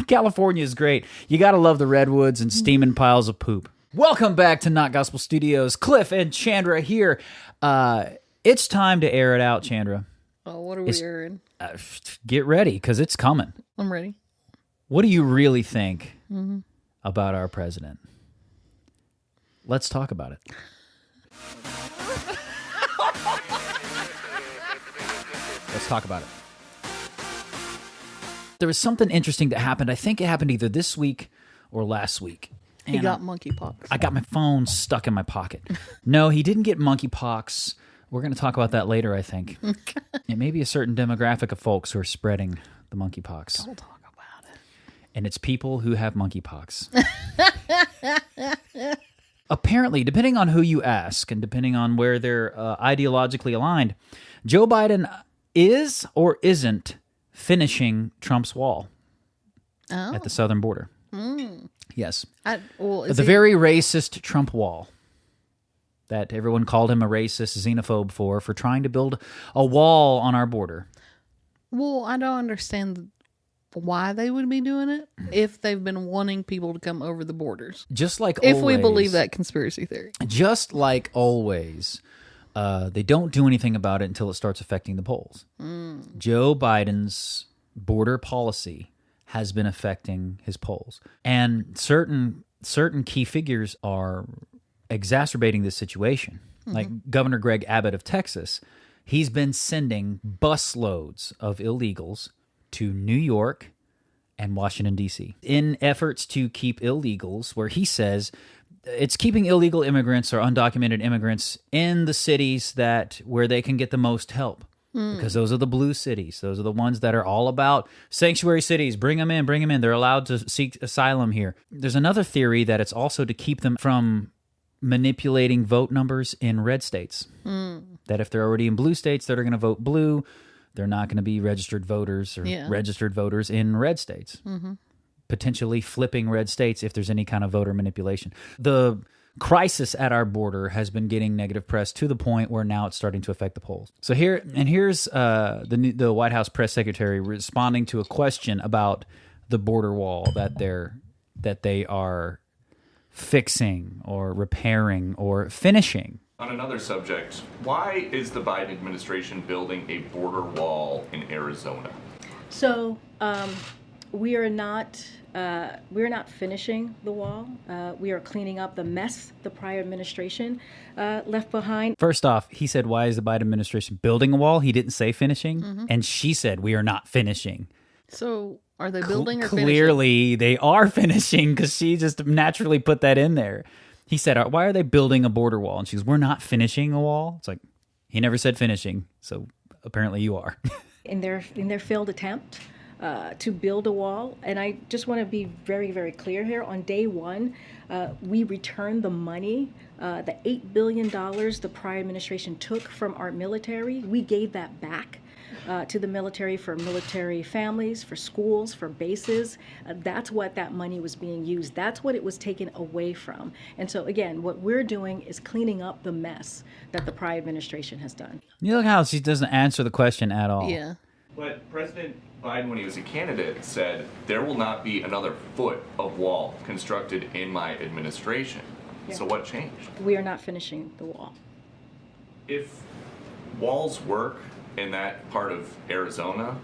California is great. You got to love the redwoods and steaming piles of poop. Welcome back to Not Gospel Studios. Cliff and Chandra here. It's time to air it out, Chandra. Oh, what are we airing? Get ready, because it's coming. I'm ready. What do you really think about our president? Let's talk about it. Let's talk about it. There was something interesting that happened. I think it happened either this week or last week. He got monkeypox. I got my phone stuck in my pocket. No, he didn't get monkeypox. We're going to talk about that later, I think. It may be a certain demographic of folks who are spreading the monkeypox. Don't talk about it. And it's people who have monkeypox. Apparently, depending on who you ask and depending on where they're ideologically aligned, Joe Biden is or isn't finishing Trump's wall at the southern border. Yes. The very racist Trump wall that everyone called him a racist xenophobe for trying to build a wall on our border. Well, I don't understand why they would be doing it if they've been wanting people to come over the borders. Just like if always, we believe that conspiracy theory. Just like always, they don't do anything about it until it starts affecting the polls. Joe Biden's border policy has been affecting his polls. And certain key figures are exacerbating this situation. Like Governor Greg Abbott of Texas, he's been sending busloads of illegals to New York and Washington, D.C. in efforts to keep illegals, where he says it's keeping illegal immigrants or undocumented immigrants in the cities where they can get the most help. Because those are the blue cities. Those are the ones that are all about sanctuary cities. Bring them in, bring them in. They're allowed to seek asylum here. There's another theory that it's also to keep them from manipulating vote numbers in red states. That if they're already in blue states, they're going to vote blue. They're not going to be registered voters or registered voters in red states. Potentially flipping red states if there's any kind of voter manipulation. The crisis at our border has been getting negative press to the point where now it's starting to affect the polls. So here's the White House press secretary responding to a question about the border wall that they are fixing or repairing or finishing. On another subject, why is the Biden administration building a border wall in Arizona? So we are not finishing the wall. We are cleaning up the mess the prior administration left behind. First off, he said, why is the Biden administration building a wall? He didn't say finishing. And she said, we are not finishing. So are they building or finishing? Clearly, they are finishing because she just naturally put that in there. He said, why are they building a border wall? And she goes, we're not finishing a wall. It's like, he never said finishing, so apparently you are. In their failed attempt to build a wall. And I just want to be very, very clear here. On day one, we returned the money, the $8 billion the prior administration took from our military. We gave that back to the military for military families, for schools, for bases. That's what that money was being used. That's what it was taken away from. And so, again, what we're doing is cleaning up the mess that the prior administration has done. You look how she doesn't answer the question at all. Yeah. But President Biden, when he was a candidate, said there will not be another foot of wall constructed in my administration. Yeah. So what changed? We are not finishing the wall. If walls work in that part of Arizona,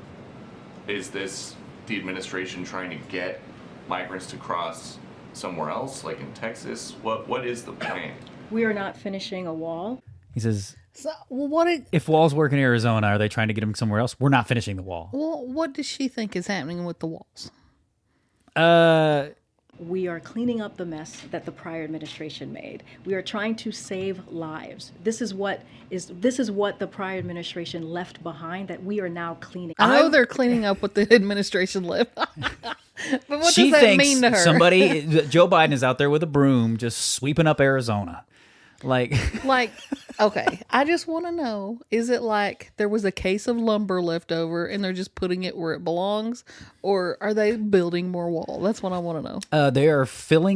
is this the administration trying to get migrants to cross somewhere else, like in Texas? What is the plan? We are not finishing a wall. He says, So, if walls work in Arizona, are they trying to get them somewhere else? We're not finishing the wall. Well, what does she think is happening with the walls? We are cleaning up the mess that the prior administration made. We are trying to save lives. This is what the prior administration left behind that we are now cleaning. I know they're cleaning up what the administration left. But what does that mean to her? Joe Biden is out there with a broom just sweeping up Arizona. Like, okay, I just want to know, is it like there was a case of lumber left over and they're just putting it where it belongs? Or are they building more wall? That's what I want to know. They are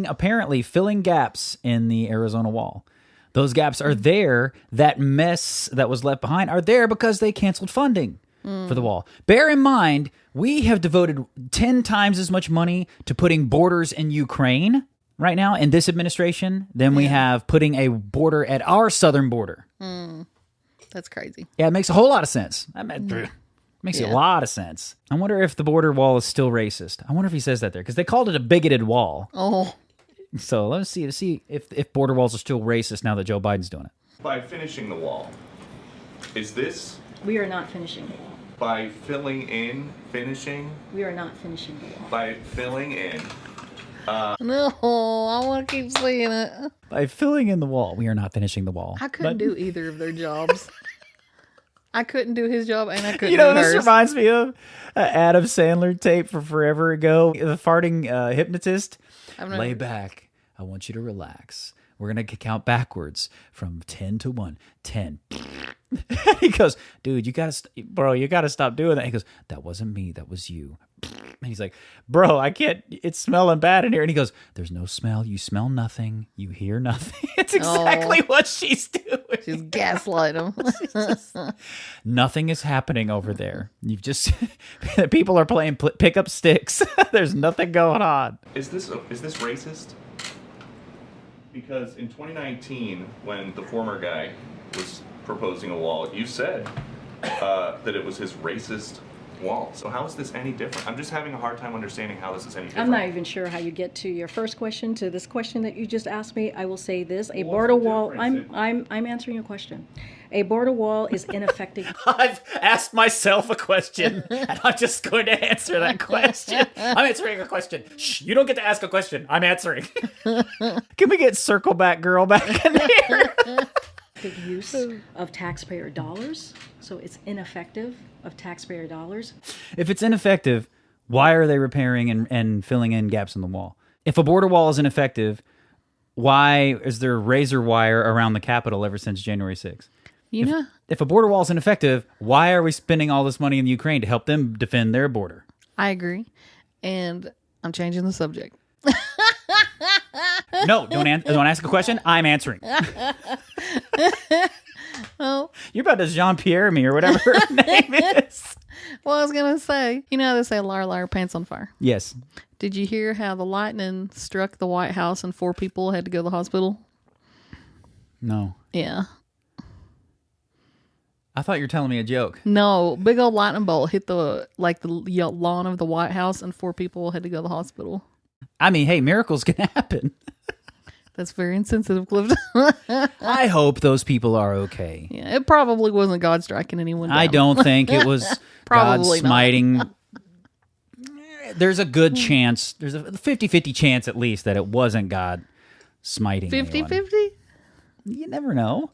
apparently filling gaps in the Arizona wall. Those gaps are there. That mess that was left behind are there because they canceled funding. for the wall. Bear in mind, we have devoted 10 times as much money to putting borders in Ukraine right now in this administration than we have putting a border at our southern border. That's crazy. Yeah, it makes a whole lot of sense. Makes a lot of sense. I wonder if the border wall is still racist. I wonder if he says that there, because they called it a bigoted wall. Oh. So let's see if border walls are still racist now that Joe Biden's doing it. By finishing the wall, is this We are not finishing the wall. by filling in, finishing, We are not finishing the wall. by filling in? No, I want to keep saying it. By filling in the wall, we are not finishing the wall. I couldn't do either of their jobs. I couldn't do his job, and I couldn't You know, do this hers. reminds me of an Adam Sandler tape from forever ago. The farting hypnotist. I've never- Lay back. I want you to relax. We're going to count backwards from 10 to 1. 10. He goes, dude, you got to stop doing that. He goes, that wasn't me. That was you. And he's like, bro, I can't. It's smelling bad in here. And he goes, there's no smell. You smell nothing. You hear nothing. It's exactly what she's doing. Just gaslight him. Nothing is happening over there. You've just people are playing pick up sticks. There's nothing going on. Is this racist? Because in 2019, when the former guy was proposing a wall, you said that it was his racist wall. So how is this any different? I'm just having a hard time understanding how this is any different. I'm not even sure how you get to your first question, to this question that you just asked me. I will say this: a What's border the wall. difference? I'm answering your question. A border wall is ineffective. I've asked myself a question, and I'm just going to answer that question. I'm answering a question. Shh, you don't get to ask a question. I'm answering. Can we get Circle Back Girl back in here? Big use of taxpayer dollars, so it's ineffective of taxpayer dollars. If it's ineffective, why are they repairing and filling in gaps in the wall? If a border wall is ineffective, why is there razor wire around the Capitol ever since January 6th? You know? If a border wall is ineffective, why are we spending all this money in Ukraine to help them defend their border? I agree. And I'm changing the subject. No, don't ask a question. I'm answering. Oh, You're about to Jean-Pierre me or whatever her name is. well, I was going to say, you know how they say liar, liar, pants on fire? Yes. Did you hear how the lightning struck the White House and 4 people had to go to the hospital? No. Yeah. I thought you were telling me a joke. No, big old lightning bolt hit the lawn of the White House and 4 people had to go to the hospital. I mean, hey, miracles can happen. That's very insensitive, Clifton. I hope those people are okay. Yeah, it probably wasn't God striking anyone down. I don't think it was God Probably not. smiting. There's a good chance. There's a 50-50 chance at least that it wasn't God smiting 50-50? You never know.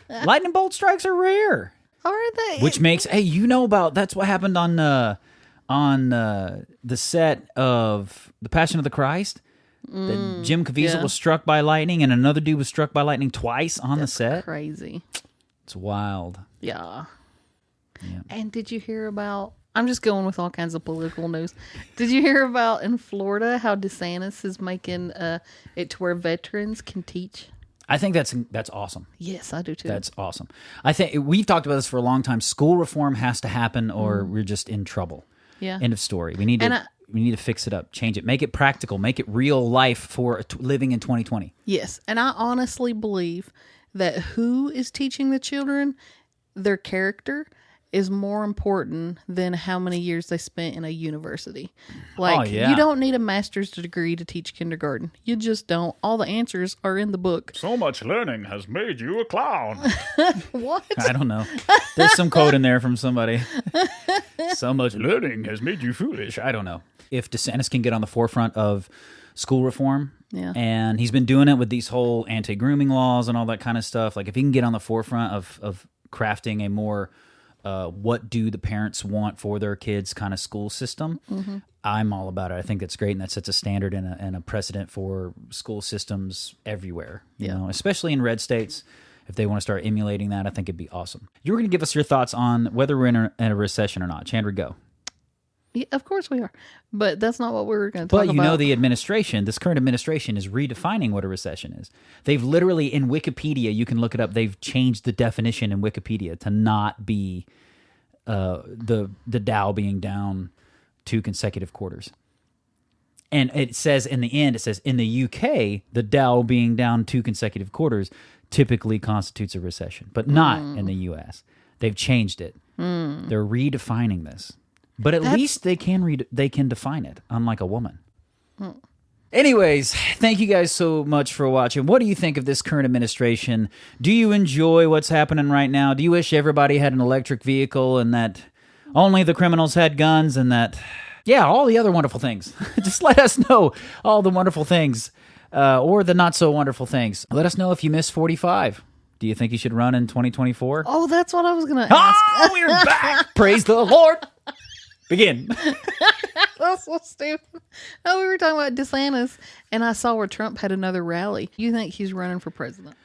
Lightning bolt strikes are rare. Are they? Which makes, hey, you know about, that's what happened on the set of The Passion of the Christ. That Jim Caviezel yeah. was struck by lightning and another dude was struck by lightning twice on the set. Crazy. It's wild. Yeah. Yeah. And did you hear about, I'm just going with all kinds of political news. Did you hear about in Florida how DeSantis is making it to where veterans can teach? I think that's awesome. Yes, I do too. That's awesome. I think we've talked about this for a long time. School reform has to happen or we're just in trouble. Yeah. End of story. We need to fix it up, change it, make it practical, make it real life for living in 2020. Yes, and I honestly believe that who is teaching the children, their character, is more important than how many years they spent in a university. Like, yeah. you don't need a master's degree to teach kindergarten. You just don't. All the answers are in the book. So much learning has made you a clown. What? I don't know. There's some quote in there from somebody. So much Learning has made you foolish. I don't know. If DeSantis can get on the forefront of school reform, Yeah. and he's been doing it with these whole anti-grooming laws and all that kind of stuff, like if he can get on the forefront of crafting a more what do the parents want for their kids kind of school system, I'm all about it. I think that's great, and that sets a standard and a precedent for school systems everywhere, you know, especially in red states. If they want to start emulating that, I think it'd be awesome. You were going to give us your thoughts on whether we're in a recession or not. Chandra, go. Yeah, of course we are. But that's not what we were going to talk about. But you know, the administration, this current administration is redefining what a recession is. They've literally, in Wikipedia, you can look it up, they've changed the definition in Wikipedia to not be the Dow being down 2 consecutive quarters. And it says in the end, it says in the UK, the Dow being down 2 consecutive quarters typically constitutes a recession, but not in the US. They've changed it. They're redefining this. But at least they can define it, unlike a woman. Anyways, thank you guys so much for watching. What do you think of this current administration? Do you enjoy what's happening right now? Do you wish everybody had an electric vehicle and that only the criminals had guns and that, yeah, all the other wonderful things? Just let us know all the wonderful things or the not so wonderful things. Let us know if you miss 45. Do you think you should run in 2024? Oh, that's what I was going to ask. Oh, we're back. Praise the Lord. Begin. That's so stupid. No, we were talking about DeSantis, and I saw where Trump had another rally. You think he's running for president?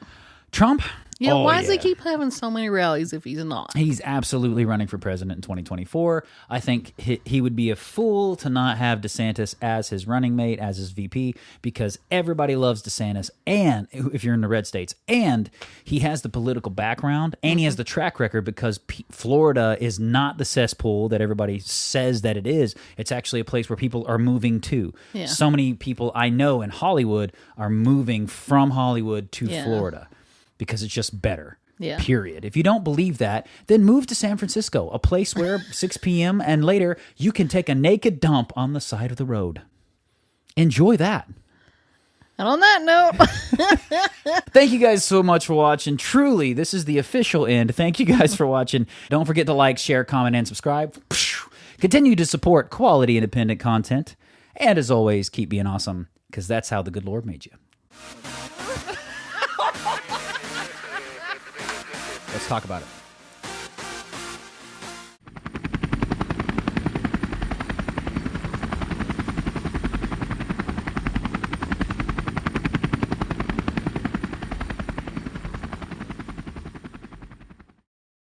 Trump? Yeah, Oh, why does he keep having so many rallies if he's not? He's absolutely running for president in 2024. I think he would be a fool to not have DeSantis as his running mate, as his VP, because everybody loves DeSantis, and if you're in the red states, and he has the political background, and he has the track record because Florida is not the cesspool that everybody says that it is. It's actually a place where people are moving to. Yeah. So many people I know in Hollywood are moving from Hollywood to Florida. Because it's just better, period. If you don't believe that, then move to San Francisco, a place where 6 p.m. and later you can take a naked dump on the side of the road. Enjoy that. And on that note, thank you guys so much for watching. Truly, this is the official end. Thank you guys for watching. Don't forget to like, share, comment, and subscribe. Continue to support quality independent content. And as always, keep being awesome, because that's how the good Lord made you. Let's talk about it.